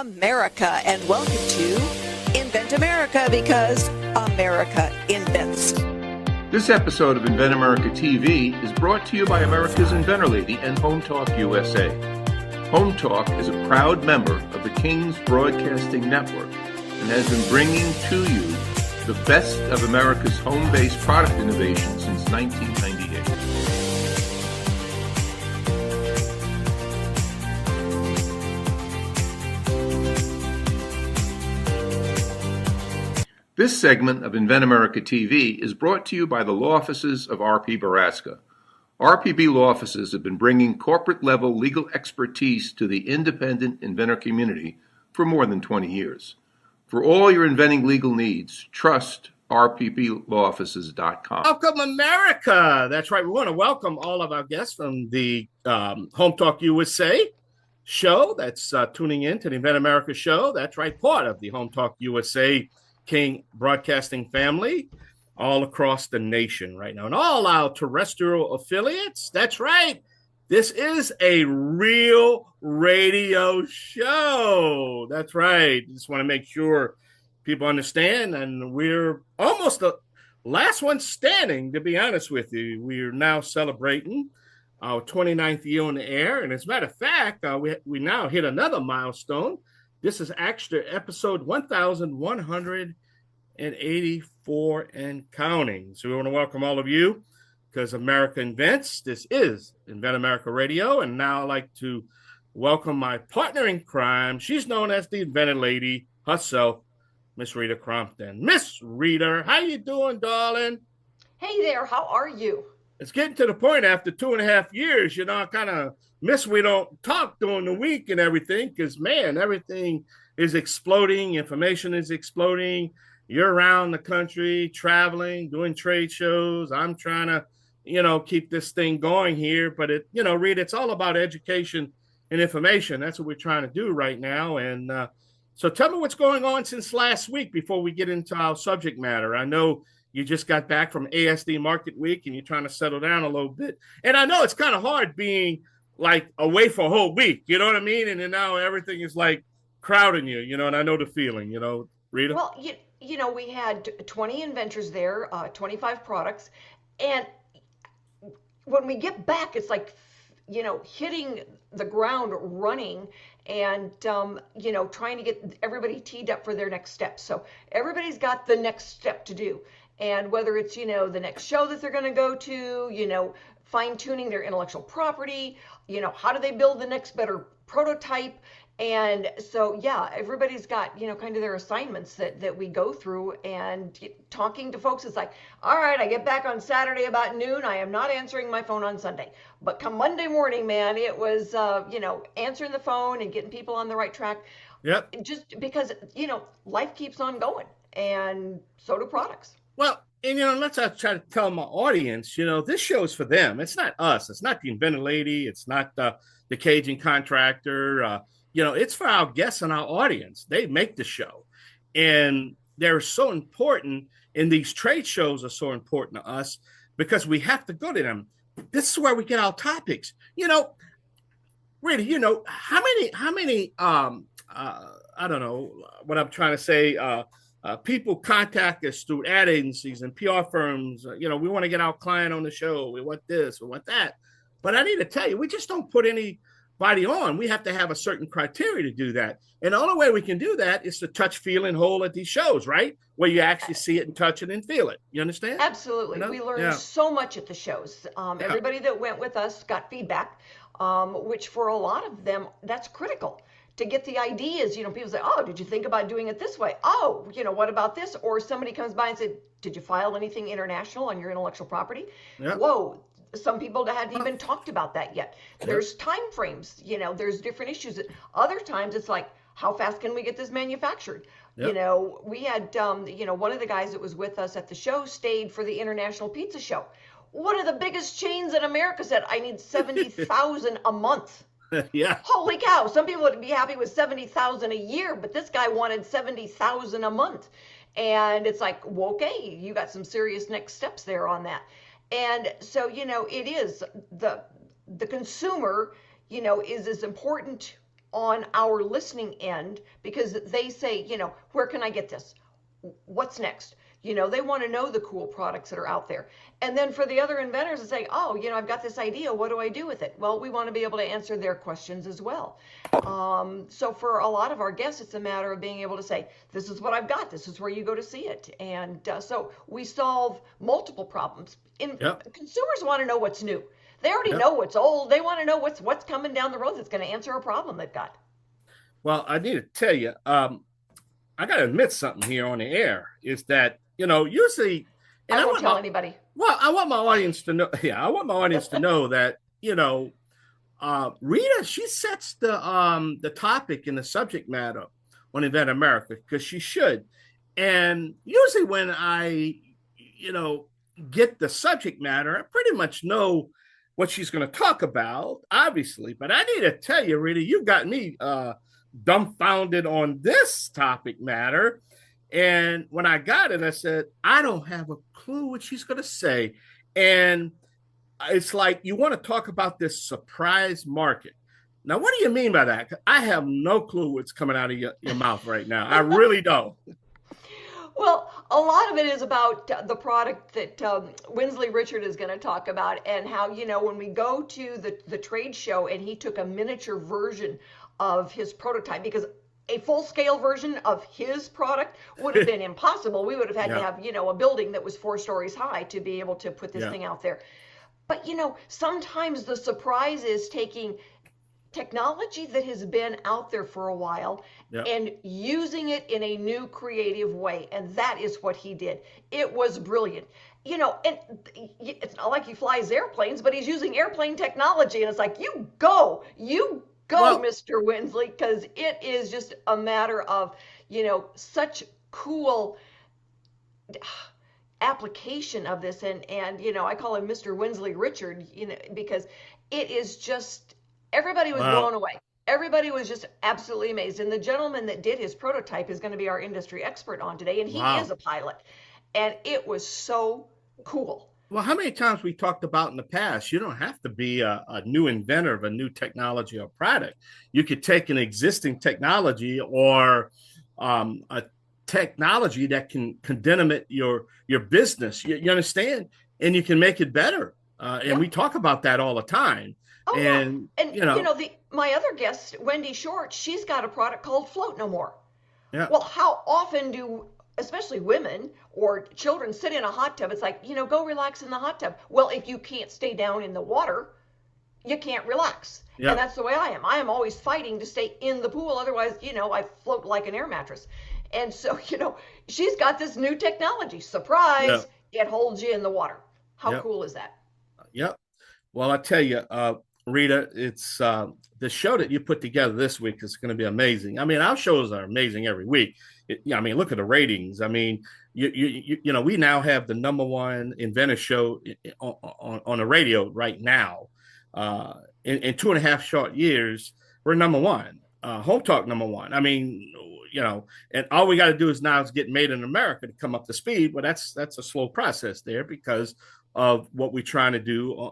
America, and welcome to Invent America, because America invents. This episode of Invent America TV is brought to you by America's Inventor Lady and Home Talk USA. Home Talk is a proud member of the King's Broadcasting Network and has been bringing to you the best of America's home-based product innovation since 1998. This segment of Invent America TV is brought to you by the law offices of R.P. Baraska. RPB law offices have been bringing corporate-level legal expertise to the independent inventor community for more than 20 years. For all your inventing legal needs, trust rpblawoffices.com. Welcome, America. That's right. We want to welcome all of our guests from the Home Talk USA show that's tuning in to the Invent America show. That's right, part of the Home Talk USA King Broadcasting family all across the nation right now. And all our terrestrial affiliates, that's right. This is a real radio show. That's right. Just want to make sure people understand. And we're almost the last one standing, to be honest with you. We're now celebrating our 29th year on the air. And as a matter of fact, we now hit another milestone. This is actually episode 1,184 and counting. So we want to welcome all of you because America Invents. This is Invent America Radio. And now I'd like to welcome my partner in crime. She's known as the Inventor Lady herself, Miss Rita Crompton. Miss Rita, how you doing, darling? Hey there, how are you? It's getting to the point after 2.5 years, I kind of miss we don't talk during the week and everything because, man, everything is exploding. Information is exploding. You're around the country, traveling, doing trade shows. I'm trying to, keep this thing going here. But, Rita, it's all about education and information. That's what we're trying to do right now. And so tell me what's going on since last week before we get into our subject matter. I know you just got back from ASD Market Week and you're trying to settle down a little bit. And I know it's kind of hard being like away for a whole week, you know what I mean? And then now everything is like crowding you, and I know the feeling, Rita. Well, we had 20 inventors there, 25 products. And when we get back, it's like, hitting the ground running and, trying to get everybody teed up for their next step. So everybody's got the next step to do. And whether it's, the next show that they're going to go to, fine tuning their intellectual property, how do they build the next better prototype? And so, yeah, everybody's got, kind of their assignments that we go through, and talking to folks is like, all right, I get back on Saturday about noon. I am not answering my phone on Sunday. But come Monday morning, man, it was, answering the phone and getting people on the right track. Yep. Just because, life keeps on going, and so do products. Well, and, let's try to tell my audience, this show is for them. It's not us. It's not the Inventor Lady. It's not the Cajun contractor. It's for our guests and our audience. They make the show. And they're so important. And these trade shows are so important to us because we have to go to them. This is where we get our topics. Really, how many, I don't know what I'm trying to say, people contact us through ad agencies and PR firms. We want to get our client on the show. We want this, we want that. But I need to tell you, we just don't put anybody on. We have to have a certain criteria to do that. And the only way we can do that is to touch, feel, and hold at these shows, right? Where you actually see it and touch it and feel it. You understand? Absolutely. We learned so much at the shows. Everybody that went with us got feedback, which for a lot of them, that's critical. To get the ideas, people say, oh, did you think about doing it this way? Oh, what about this? Or somebody comes by and said, did you file anything international on your intellectual property? Yep. Whoa, some people hadn't even talked about that yet. Yep. There's time frames, there's different issues. Other times it's like, how fast can we get this manufactured? Yep. We had, one of the guys that was with us at the show stayed for the International Pizza Show. One of the biggest chains in America said, I need 70,000 a month. Yeah. Holy cow. Some people would be happy with 70,000 a year, but this guy wanted 70,000 a month. And it's like, well, okay, you got some serious next steps there on that. And so, it is the consumer, is as important on our listening end because they say, where can I get this? What's next? They want to know the cool products that are out there. And then for the other inventors to say, oh, I've got this idea. What do I do with it? Well, we want to be able to answer their questions as well. So for a lot of our guests, it's a matter of being able to say, this is what I've got. This is where you go to see it. And so we solve multiple problems. Consumers want to know what's new. They already know what's old. They want to know what's coming down the road that's going to answer a problem they've got. Well, I need to tell you, I got to admit something here on the air is that, usually, and I won't tell anybody. Well, I want my audience to know. Yeah, I want my audience to know that, Rita, she sets the topic and the subject matter on Invent America because she should. And usually when I, get the subject matter, I pretty much know what she's going to talk about, obviously. But I need to tell you, Rita, you got me dumbfounded on this topic matter. And when I got it, I said, I don't have a clue what she's going to say. And it's like, you want to talk about this surprise market. Now, what do you mean by that? I have no clue what's coming out of your mouth right now. I really don't. Well, a lot of it is about the product that Windsley Richard is going to talk about and how, when we go to the trade show and he took a miniature version of his prototype because a full-scale version of his product would have been impossible. We would have had to have, a building that was 4 stories high to be able to put this thing out there. But, sometimes the surprise is taking technology that has been out there for a while and using it in a new creative way. And that is what he did. It was brilliant. And it's not like he flies airplanes, but he's using airplane technology. And it's like, you go, well, Mr. Windsley, because it is just a matter of, such cool application of this. And I call him Mr. Windsley Richard, because it is just, everybody was blown away. Everybody was just absolutely amazed. And the gentleman that did his prototype is going to be our industry expert on today. And he is a pilot. And it was so cool. Well, how many times we talked about in the past, you don't have to be a new inventor of a new technology or product. You could take an existing technology or a technology that can dynamite your business. You understand? And you can make it better. And we talk about that all the time. Oh, and my other guest, Wendi Short, she's got a product called Float No More. Yeah. Well, how often do especially women or children sit in a hot tub? It's like, go relax in the hot tub. Well, if you can't stay down in the water, you can't relax. Yeah. And that's the way I am. I am always fighting to stay in the pool. Otherwise, I float like an air mattress. And so, she's got this new technology. Surprise, it holds you in the water. How cool is that? Yep. Well, I tell you, Rita, it's the show that you put together this week is going to be amazing. I mean, our shows are amazing every week. Look at the ratings. I mean, we now have the #1 inventor show on the radio right now. In 2.5 short years, we're #1. Home Talk #1. I mean, and all we got to do is get Made in America to come up to speed. Well, that's a slow process there because of what we're trying to do.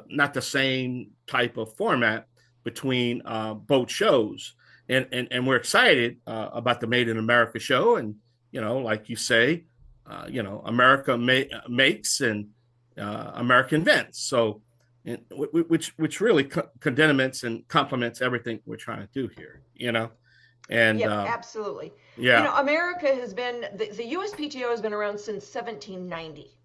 Not the same type of format between both shows. And we're excited about the Made in America show. And, like you say, America makes and America invents. So, which really condemns and complements everything we're trying to do here, And absolutely. America has been, the USPTO has been around since 1790.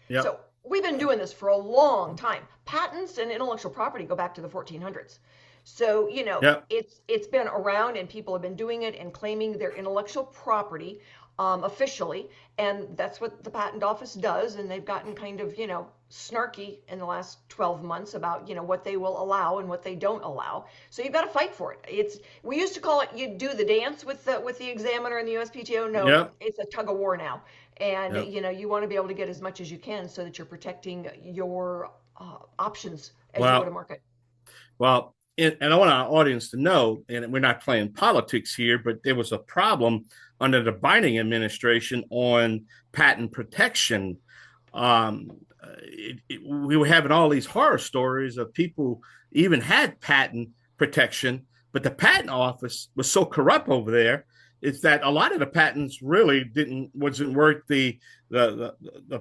Yeah. So we've been doing this for a long time. Patents and intellectual property go back to the 1400s. So, it's been around and people have been doing it and claiming their intellectual property officially. And that's what the patent office does. And they've gotten kind of, snarky in the last 12 months about, what they will allow and what they don't allow. So you've got to fight for it. We used to call it, you do the dance with the examiner and the USPTO. No, it's a tug of war now. And, you want to be able to get as much as you can so that you're protecting your options as you go to market. Well, and I want our audience to know, and we're not playing politics here, but there was a problem under the Biden administration on patent protection. We were having all these horror stories of people even had patent protection, But the patent office was so corrupt over there, is that a lot of the patents really wasn't worth the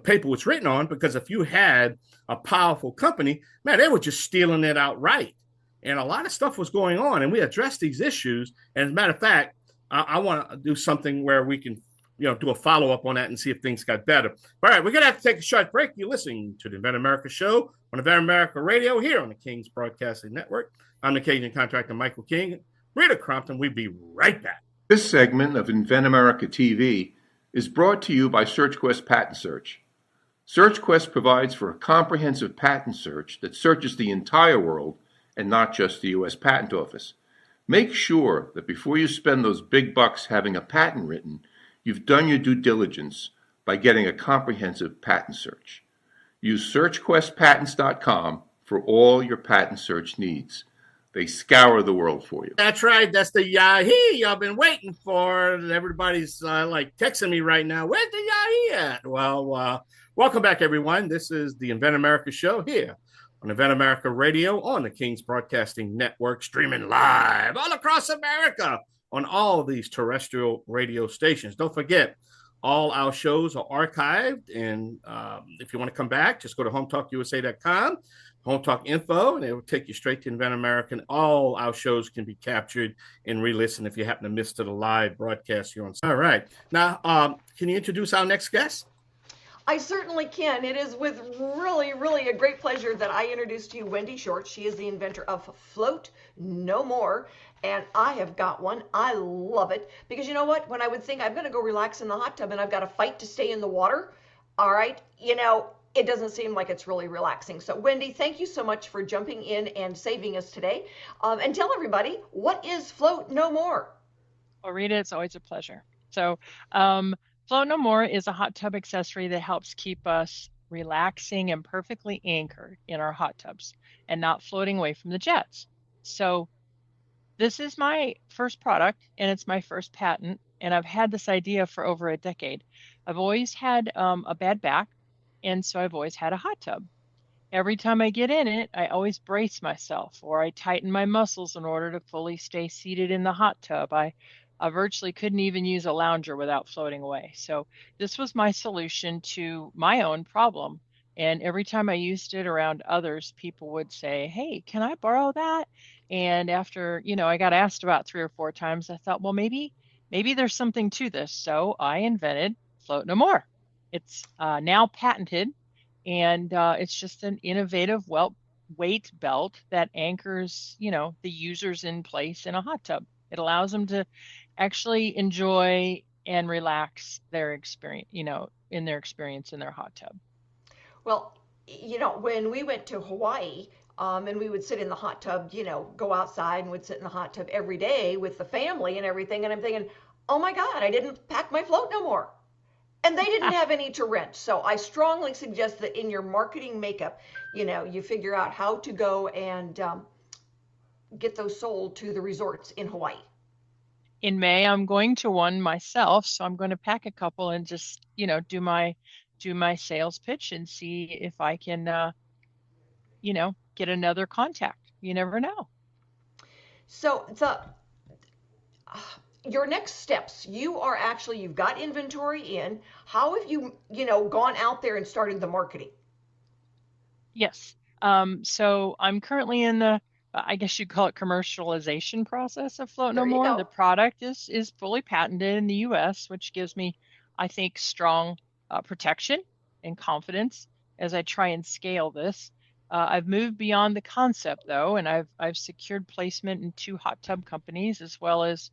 paper it's written on, because if you had a powerful company, man, they were just stealing it outright. And a lot of stuff was going on, and we addressed these issues. And as a matter of fact, I want to do something where we can, do a follow-up on that and see if things got better. All right, we're going to have to take a short break. You're listening to the Invent America Show on Invent America Radio here on the King's Broadcasting Network. I'm the Canadian contractor Michael King. Rita Crompton. We'll be right back. This segment of Invent America TV is brought to you by SearchQuest Patent Search. SearchQuest provides for a comprehensive patent search that searches the entire world and not just the U.S. Patent Office. Make sure that before you spend those big bucks having a patent written, you've done your due diligence by getting a comprehensive patent search. Use SearchQuestPatents.com for all your patent search needs. They scour the world for you. That's right. That's the Yahee I've been waiting for. Everybody's texting me right now. Where's the Yahee at? Well, welcome back, everyone. This is the Invent America Show here on Invent America Radio on the King's Broadcasting Network, streaming live all across America on all these terrestrial radio stations. Don't forget, all our shows are archived. And if you want to come back, just go to hometalkusa.com. Home Talk Info, and it will take you straight to Invent America. All our shows can be captured and re-listen if you happen to miss the live broadcast here on. All right. Now, can you introduce our next guest? I certainly can. It is with really, really a great pleasure that I introduce to you Wendi Short. She is the inventor of Float No More, and I have got one. I love it because you know what? When I would think I'm going to go relax in the hot tub and I've got to fight to stay in the water, all right, it doesn't seem like it's really relaxing. So Wendi, thank you so much for jumping in and saving us today. And tell everybody, what is Float No More? Well, Rita, it's always a pleasure. So Float No More is a hot tub accessory that helps keep us relaxing and perfectly anchored in our hot tubs and not floating away from the jets. So this is my first product, and it's my first patent, and I've had this idea for over a decade. I've always had a bad back, and so I've always had a hot tub. Every time I get in it, I always brace myself, or I tighten my muscles in order to fully stay seated in the hot tub. I virtually couldn't even use a lounger without floating away. So this was my solution to my own problem. And every time I used it around others, people would say, hey, can I borrow that? And after, I got asked about 3 or 4 times, I thought, well, maybe there's something to this. So I invented Float No More. It's now patented, and it's just an innovative weight belt that anchors, the users in place in a hot tub. It allows them to actually enjoy and relax their experience, in their experience in their hot tub. Well, when we went to Hawaii, and we would sit in the hot tub, go outside and would sit in the hot tub every day with the family and everything. And I'm thinking, oh my God, I didn't pack my Float No More. And they didn't have any to rent. So I strongly suggest that in your marketing makeup, you figure out how to go and get those sold to the resorts in Hawaii. In May, I'm going to one myself, so I'm going to pack a couple and just, do my sales pitch and see if I can, get another contact. You never know. So your next steps, you've got inventory in. How have you, gone out there and started the marketing? Yes. So I'm currently in the, I guess you'd call it commercialization process of Float No More. The product is fully patented in the US, which gives me, I think, strong protection and confidence as I try and scale this. I've moved beyond the concept though, and I've secured placement in 2 hot tub companies as well as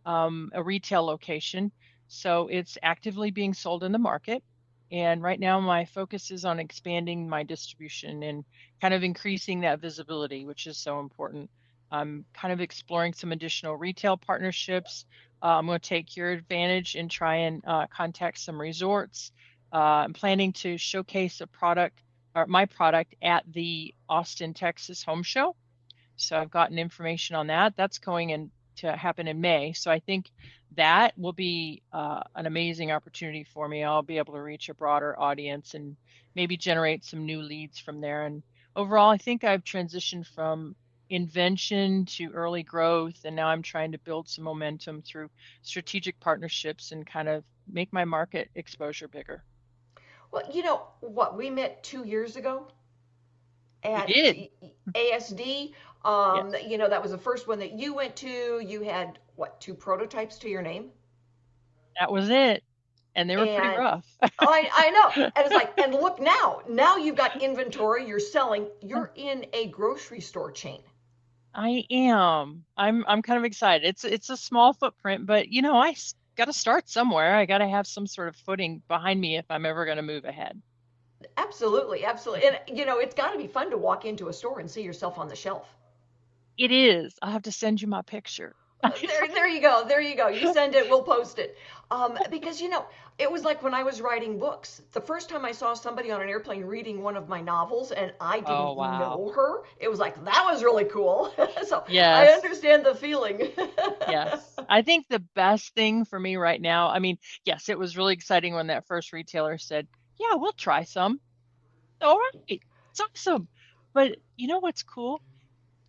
a retail location. So it's actively being sold in the market. And right now my focus is on expanding my distribution and kind of increasing that visibility, which is so important. I'm kind of exploring some additional retail partnerships. I'm going to take your advantage and try and contact some resorts. I'm planning to showcase my product at the Austin, Texas Home Show. So I've gotten information on that. That's going to happen in May. So I think that will be an amazing opportunity for me. I'll be able to reach a broader audience and maybe generate some new leads from there. And overall, I think I've transitioned from invention to early growth, and now I'm trying to build some momentum through strategic partnerships and kind of make my market exposure bigger. Well, you know what? We met 2 years ago We at did. ASD. Yes, You know, that was the first one that you went to. You had, what, two prototypes to your name? that was it. And they were pretty And rough. I know. And it's like, and look now. Now you've got inventory, you're selling, you're in a grocery store chain. I am. I'm kind of excited. It's a small footprint, but you know, got to start somewhere. I got to have some sort of footing behind me if I'm ever going to move ahead. Absolutely, absolutely. And you know, it's got to be fun to walk into a store and see yourself on the shelf. It is. I'll have to send you my picture. There you go. There you go. You send it, we'll post it. Because you know, it was like when I was writing books. The first time I saw somebody on an airplane reading one of my novels, and I Oh, didn't wow. know her, it was like that was really cool. So I Yes. understand the feeling. Yes. I think the best thing for me right now, I mean, yes, it was really exciting when that first retailer said, "Yeah, we'll try some." All right. It's awesome. But you know what's cool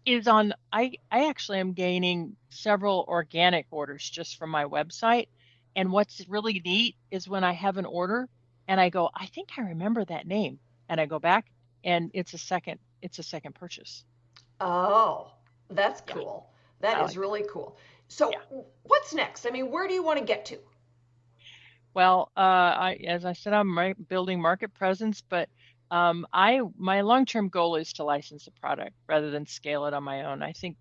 is I actually am gaining several organic orders just from my website. And what's really neat is when I have an order and I go, I think I remember that name. And I go back and it's a second purchase. Oh, that's Yeah, cool. That I is like that. really cool. So, Yeah. what's next? I mean, where do you want to get to? Well, as I said, I'm building market presence, but my long-term goal is to license a product rather than scale it on my own. I think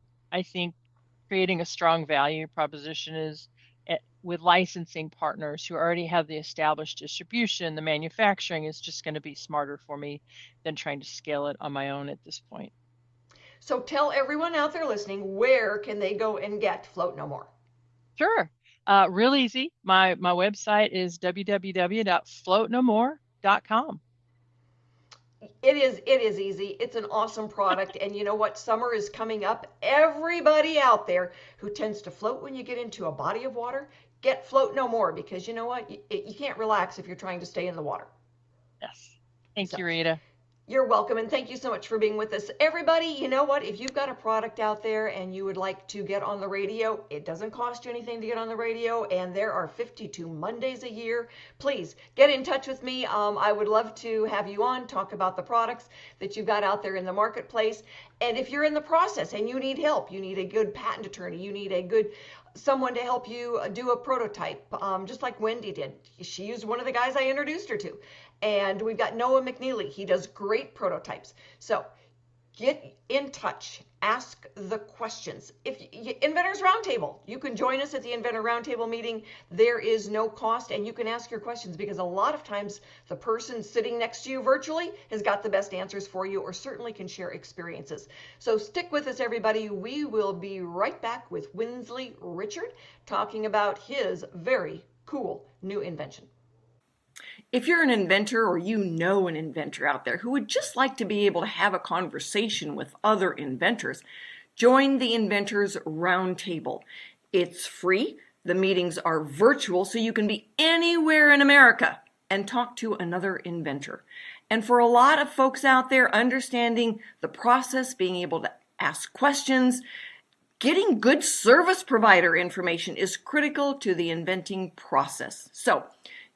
creating a strong value proposition is with licensing partners who already have the established distribution, the manufacturing is just going to be smarter for me than trying to scale it on my own at this point. So, tell everyone out there listening, where can they go and get Float No More? Sure. Real easy. My website is www.floatnomore.com. It is easy. It's an awesome product. And you know what? Summer is coming up. Everybody out there who tends to float when you get into a body of water, get Float No More, because you know what? You can't relax if you're trying to stay in the water. Yes. Thank So, you, Rita. you're welcome, and thank you so much for being with us. Everybody, you know what? If you've got a product out there and you would like to get on the radio, it doesn't cost you anything to get on the radio, and there are 52 Mondays a year. Please get in touch with me. I would love to have you on, talk about the products that you've got out there in the marketplace. And if you're in the process and you need help, you need a good patent attorney, you need a good someone to help you do a prototype, just like Wendi did. She used one of the guys I introduced her to. And we've got Noah McNeely. He does great prototypes. So get in touch. Ask the questions. Inventors Roundtable, you can join us at the Inventor Roundtable meeting. There is no cost, and you can ask your questions because a lot of times the person sitting next to you virtually has got the best answers for you, or certainly can share experiences. So stick with us, everybody. We will be right back with Windsley Richard talking about his very cool new invention. If you're an inventor or you know an inventor out there who would just like to be able to have a conversation with other inventors, join the Inventors Roundtable. It's free. The meetings are virtual, so you can be anywhere in America and talk to another inventor. And for a lot of folks out there, understanding the process, being able to ask questions, getting good service provider information is critical to the inventing process. So,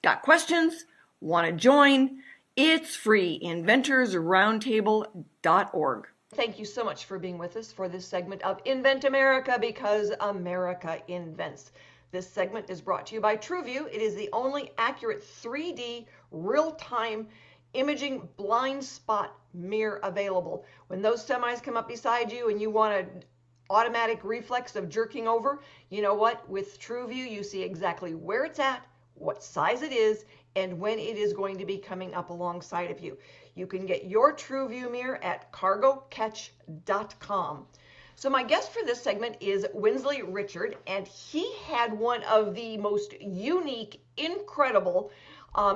got questions? Want to join? It's free. inventorsroundtable.org. Thank you so much for being with us for this segment of Invent America, because America invents. This segment is brought to you by TrueView. It is the only accurate 3D real-time imaging blind spot mirror available. When those semis come up beside you and you want an automatic reflex of jerking over, you know what? With TrueView, you see exactly where it's at, what size it is, and when it is going to be coming up alongside of you. You can get your TrueView mirror at cargocatch.com. So my guest for this segment is Windsley Richard, and he had one of the most unique, incredible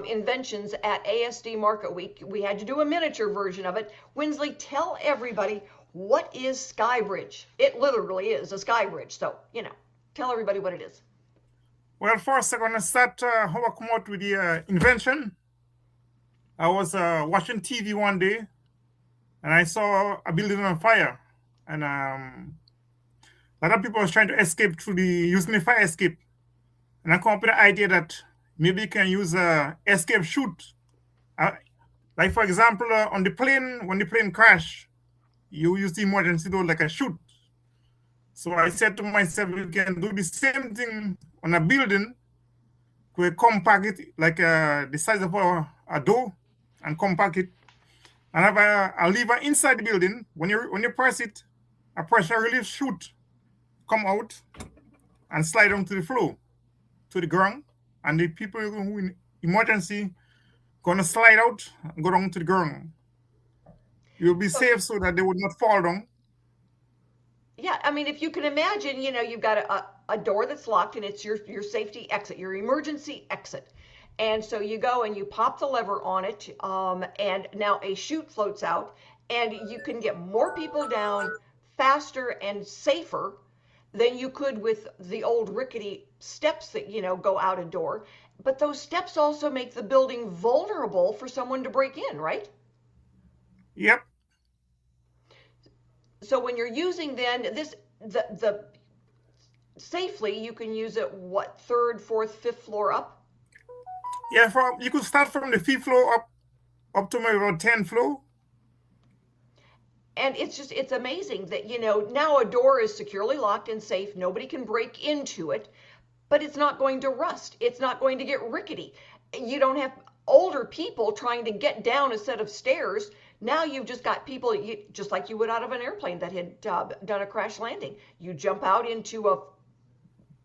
inventions at ASD Market Week. We had to do a miniature version of it. Windsley, tell everybody, what is SkyBridge? It literally is a SkyBridge, so, tell everybody what it is. Well, first I'm going to start how I come out with the invention. I was watching TV one day and I saw a building on fire. and a lot of people was trying to escape through using the fire escape. And I come up with the idea that maybe you can use a escape chute. Like for example, on the plane, when the plane crash, you use the emergency door like a chute. So I said to myself, we can do the same thing on a building. We compact it like the size of a door and compact it. And have a lever inside the building. When you press it, a pressure relief chute come out and slide onto the floor, to the ground. And the people who in emergency gonna slide out and go down to the ground. You'll be safe so that they would not fall down. Yeah, I mean, if you can imagine, you've got a door that's locked and it's your safety exit, your emergency exit. And so you go and you pop the lever on it, and now a chute floats out, and you can get more people down faster and safer than you could with the old rickety steps that, go out a door. But those steps also make the building vulnerable for someone to break in, right? Yep. So when you're using then the safely, you can use it what, third, fourth, fifth floor up? Yeah, you could start from the 5th floor up to maybe about 10th floor. And it's amazing that, now a door is securely locked and safe. Nobody can break into it, but it's not going to rust. It's not going to get rickety. You don't have older people trying to get down a set of stairs. Now you've just got people, just like you would out of an airplane that had done a crash landing. You jump out into a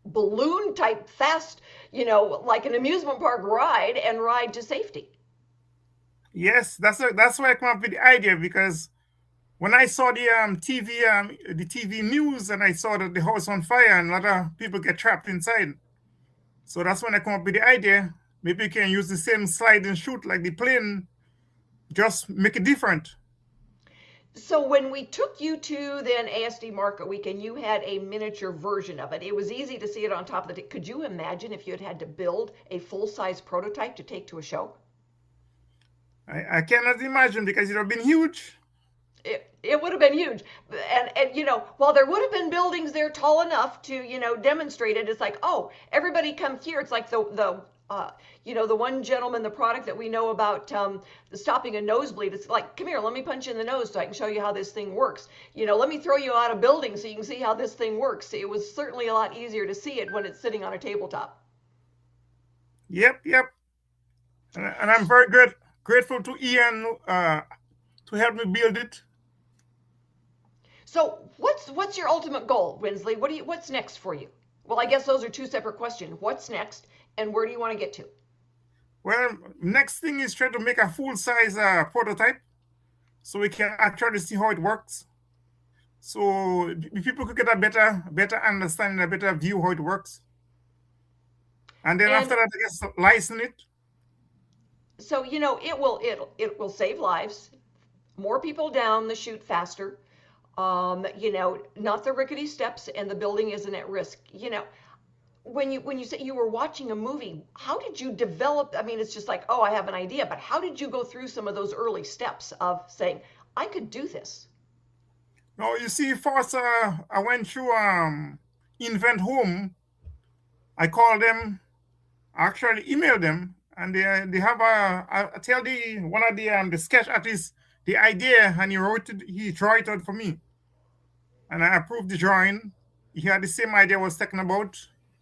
balloon type fast, like an amusement park ride, and ride to safety. Yes, that's why I come up with the idea, because when I saw the TV news and I saw that the house on fire and a lot of people get trapped inside. So that's when I come up with the idea. Maybe you can use the same slide and chute like the plane, just make it different. So when we took you to then ASD Market Week and you had a miniature version of it, it was easy to see it on top of the. Could you imagine if you had to build a full-size prototype to take to a show? I cannot imagine, because it would have been huge. It would have been huge. And while there would have been buildings there tall enough to, demonstrate it, it's like, oh, everybody come here. It's like the one gentleman, the product that we know about, stopping a nosebleed. It's like, come here, let me punch you in the nose so I can show you how this thing works. Let me throw you out of building so you can see how this thing works. It was certainly a lot easier to see it when it's sitting on a tabletop. Yep. And I'm very grateful to Ian to help me build it. So what's your ultimate goal, Windsley? What's next for you? Well, I guess those are two separate questions. What's next, and where do you want to get to? Well, next thing is try to make a full-size prototype, so we can actually see how it works. So people could get a better understanding, a better view how it works. And then after that, I guess license it. So it will save lives, more people down the chute faster. Not the rickety steps, and the building isn't at risk. When you say you were watching a movie, how did you develop? I mean, it's just like, oh, I have an idea, but how did you go through some of those early steps of saying, I could do this? No, you see, first I went through Invent Home. I called them, actually emailed them, and they have I tell one of the sketch artists the idea, and he drew it out for me. And I approved the drawing. He had the same idea I was talking about.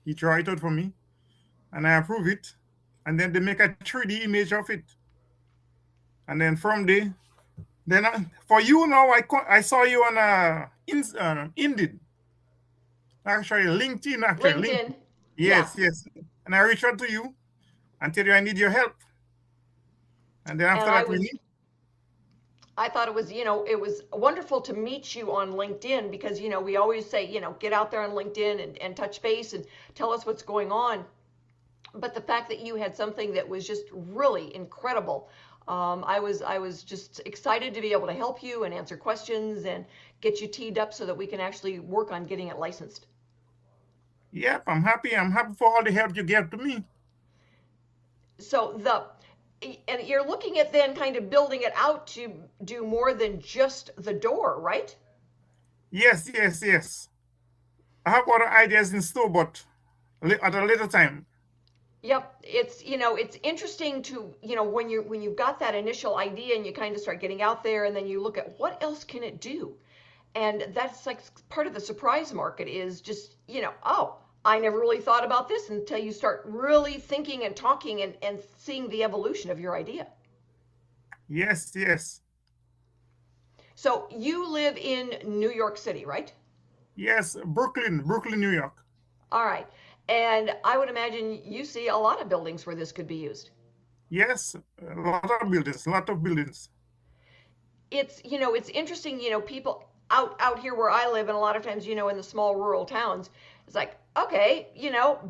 He drew it out for me, and I approve it. And then they make a 3D image of it. And then from there, for you now, I saw you on Indeed. Actually, LinkedIn. LinkedIn. Yes. And I reached out to you and tell you I need your help. And then after that, I thought it was wonderful to meet you on LinkedIn, because, we always say, get out there on LinkedIn and touch base and tell us what's going on. But the fact that you had something that was just really incredible, I was just excited to be able to help you and answer questions and get you teed up so that we can actually work on getting it licensed. Yep, I'm happy. I'm happy for all the help you gave to me. So and you're looking at then kind of building it out to do more than just the door, right? Yes, yes, yes. I have other ideas in store, but at a later time. Yep, it's interesting to, when you've got that initial idea and you kind of start getting out there and then you look at what else can it do? And that's like part of the surprise market is just, oh, I never really thought about this until you start really thinking and talking and seeing the evolution of your idea. Yes, yes. So you live in New York City, right? Yes, Brooklyn, New York. All right. And I would imagine you see a lot of buildings where this could be used. Yes, a lot of buildings. It's interesting, people out here where I live, and a lot of times, in the small rural towns, it's like, okay,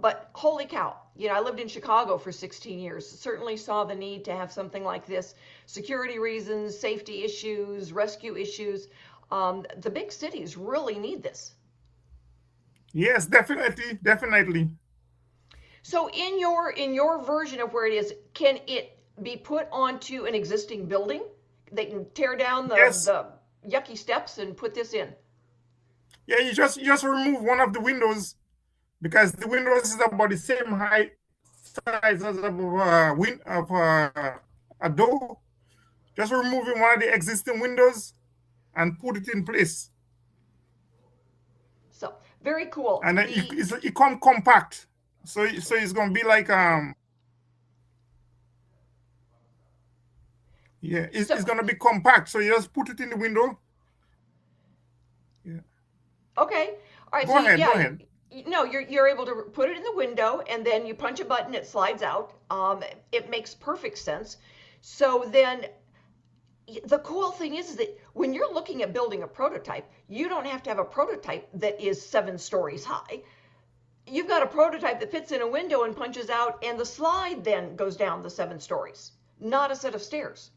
but holy cow, I lived in Chicago for 16 years, certainly saw the need to have something like this, security reasons, safety issues, rescue issues. The big cities really need this. Yes, definitely. So in your version of where it is, can it be put onto an existing building? They can tear down Yes. the yucky steps and put this in. Yeah, you just remove one of the windows because the windows is about the same height size as a door. Just removing one of the existing windows and put it in place. So very cool. And then it come compact. So it's gonna be like yeah, it's gonna be compact. So you just put it in the window. Yeah. Okay. All right. Go ahead. No, you're able to put it in the window, and then you punch a button, it slides out. It makes perfect sense. So then, the cool thing is that when you're looking at building a prototype, you don't have to have a prototype that is 7 stories high. You've got a prototype that fits in a window and punches out, and the slide then goes down the 7 stories, not a set of stairs.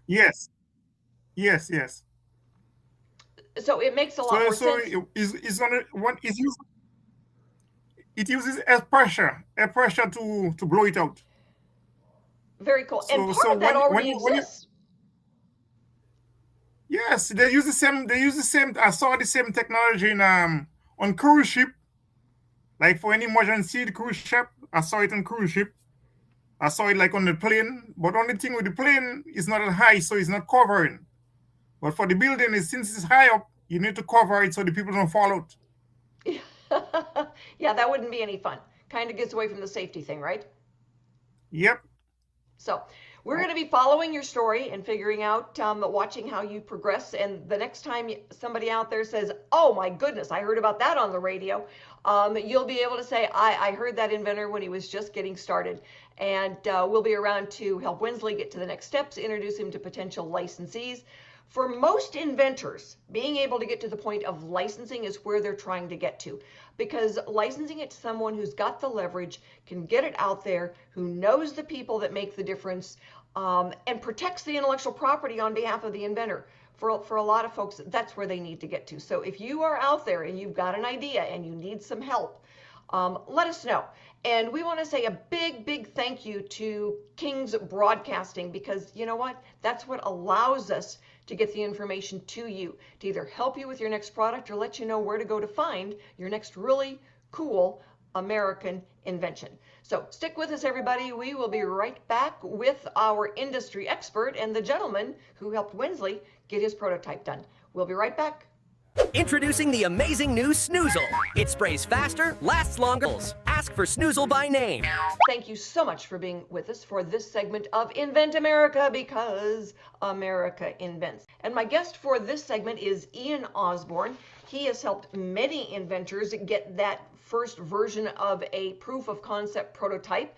Yes. So it makes a lot more sense. It uses air pressure to blow it out. Very cool. And part of that already exists. Yes, they use the same. I saw the same technology in on cruise ship. Like for any emergency, the cruise ship, I saw it on cruise ship. I saw it like on the plane, but only thing with the plane is not as high, so it's not covering. But for the building, since it's high up, you need to cover it so the people don't fall out. Yeah, that wouldn't be any fun. Kind of gets away from the safety thing, right? Yep. So we're going to be following your story and figuring out, watching how you progress. And the next time somebody out there says, oh my goodness, I heard about that on the radio, you'll be able to say, I heard that inventor when he was just getting started. And we'll be around to help Windsley get to the next steps, introduce him to potential licensees. For most inventors, being able to get to the point of licensing is where they're trying to get to, because licensing it to someone who's got the leverage, can get it out there, who knows the people that make the difference, and protects the intellectual property on behalf of the inventor. For a lot of folks, that's where they need to get to. So if you are out there and you've got an idea and you need some help, let us know. And we want to say a big thank you to King's Broadcasting, because you know what? That's what allows us to get the information to you, to either help you with your next product or let you know where to go to find your next really cool American invention. So stick with us, everybody. We will be right back with our industry expert and the gentleman who helped Windsley get his prototype done. We'll be right back. Introducing the amazing new Snoozle. It sprays faster, lasts longer. Ask for Snoozle by name. Thank you so much for being with us for this segment of Invent America, because America invents. And my guest for this segment is Ian Osborne. He has helped many inventors get that first version of a proof of concept prototype.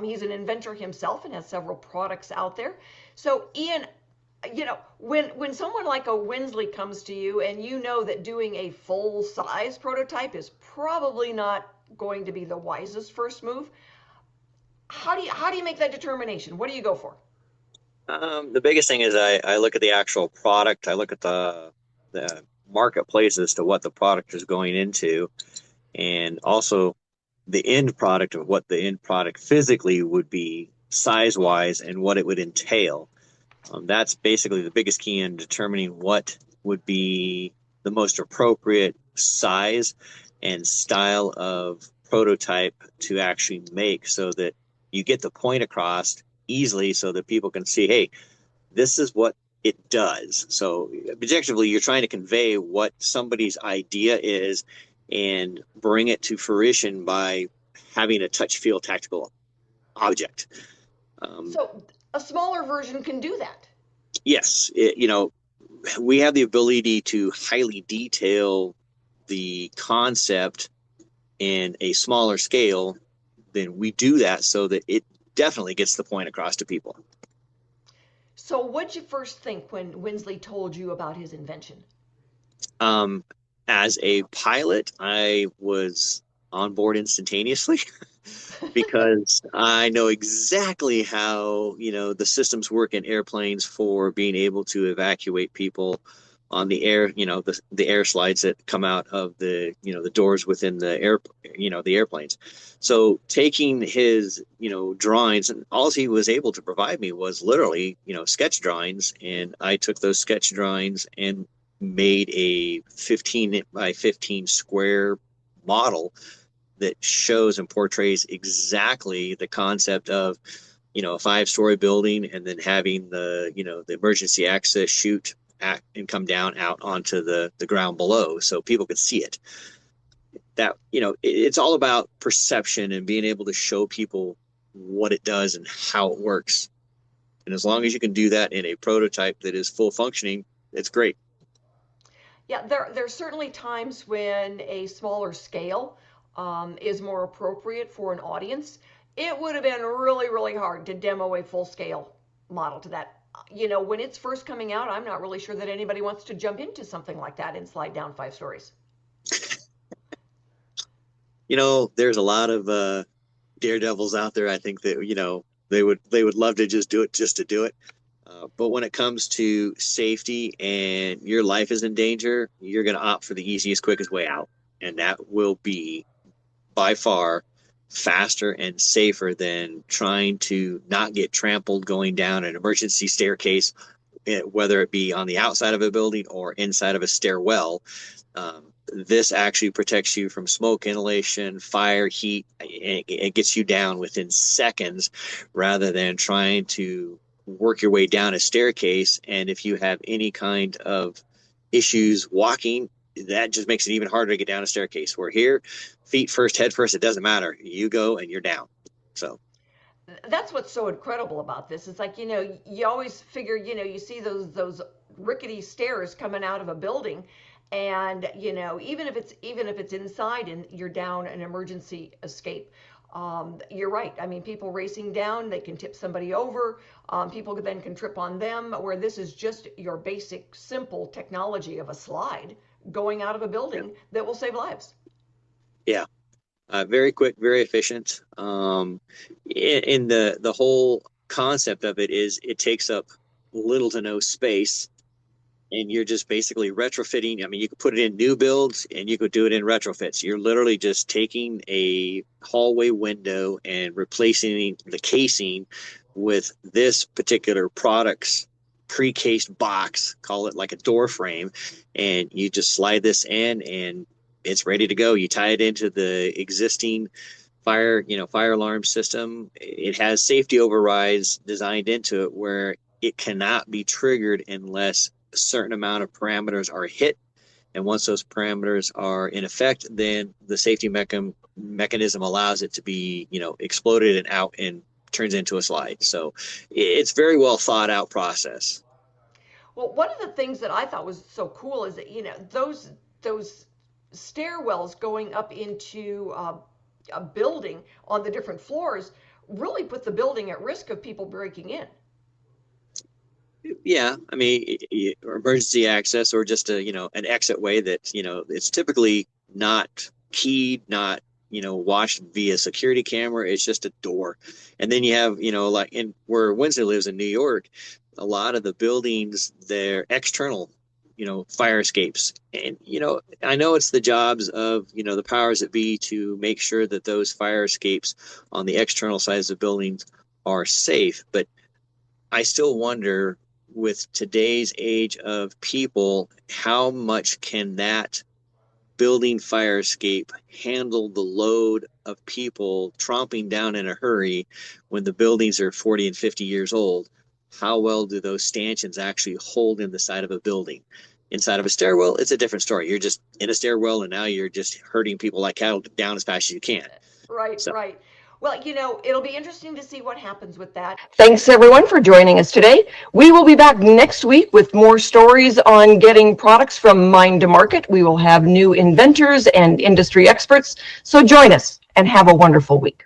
He's an inventor himself and has several products out there. So Ian, when someone like a Windsley comes to you and you know that doing a full-size prototype is probably not going to be the wisest first move, how do you make that determination? What do you go for? The biggest thing is I look at the actual product. I look at the marketplace as to what the product is going into, and also the end product of what the end product physically would be size-wise and what it would entail. That's basically the biggest key in determining what would be the most appropriate size and style of prototype to actually make, so that you get the point across easily so that people can see, hey, this is what it does. So objectively, you're trying to convey what somebody's idea is and bring it to fruition by having a touch, feel, tactical object. So a smaller version can do that. Yes, we have the ability to highly detail the concept in a smaller scale. Then we do that so that it definitely gets the point across to people. So what'd you first think when Windsley told you about his invention? As a pilot, I was on board instantaneously because I know exactly how, the systems work in airplanes for being able to evacuate people on the air, the air slides that come out of the, the doors within the air, the airplanes. So taking his, drawings, and all he was able to provide me was literally, sketch drawings. And I took those sketch drawings and made a 15 by 15 square model that shows and portrays exactly the concept of, a 5-story building, and then having the, the emergency access chute and come down out onto the ground below so people could see it. That, it's all about perception and being able to show people what it does and how it works. And as long as you can do that in a prototype that is full functioning, it's great. Yeah, there's certainly times when a smaller scale is more appropriate for an audience. It would have been really, really hard to demo a full scale model to that. When it's first coming out, I'm not really sure that anybody wants to jump into something like that and slide down 5 stories. There's a lot of daredevils out there. I think that, they would love to just do it just to do it. But when it comes to safety and your life is in danger, you're going to opt for the easiest, quickest way out. And that will be by far faster and safer than trying to not get trampled going down an emergency staircase, whether it be on the outside of a building or inside of a stairwell. This actually protects you from smoke inhalation, fire, heat. It gets you down within seconds rather than trying to work your way down a staircase. And if you have any kind of issues walking, that just makes it even harder to get down a staircase. We're here, feet first, head first. It doesn't matter. You go and you're down. So that's what's so incredible about this. It's like, you always figure, you see those rickety stairs coming out of a building, and even if it's inside and you're down an emergency escape, you're right. I mean, people racing down, they can tip somebody over. People then can trip on them, where this is just your basic, simple technology of a slide going out of a building that will save lives. Yeah. Very quick, very efficient. In the whole concept of it is it takes up little to no space, and you're just basically retrofitting. I mean, you could put it in new builds and you could do it in retrofits. You're literally just taking a hallway window and replacing the casing with this particular product's pre-cased box, call it like a door frame, and you just slide this in and it's ready to go. You tie it into the existing fire alarm system. It has safety overrides designed into it where it cannot be triggered unless a certain amount of parameters are hit. And once those parameters are in effect, then the safety mechanism allows it to be, exploded and out and turns into a slide. So it's very well thought out process. Well, one of the things that I thought was so cool is that, those stairwells going up into a building on the different floors really put the building at risk of people breaking in. Yeah, I mean, emergency access or just an exit way that, it's typically not keyed, not, watched via security camera. It's just a door. And then you have, like where Windsley lives in New York, a lot of the buildings, they're external, fire escapes. And, I know it's the jobs of, the powers that be to make sure that those fire escapes on the external sides of buildings are safe. But I still wonder with today's age of people, how much can that building fire escape handle the load of people tromping down in a hurry when the buildings are 40 and 50 years old? How well do those stanchions actually hold in the side of a building? Inside of a stairwell, it's a different story. You're just in a stairwell, and now you're just herding people like cattle down as fast as you can. Right, So. right. Well, it'll be interesting to see what happens with that. Thanks, everyone, for joining us today. We will be back next week with more stories on getting products from mind to market. We will have new inventors and industry experts. So join us and have a wonderful week.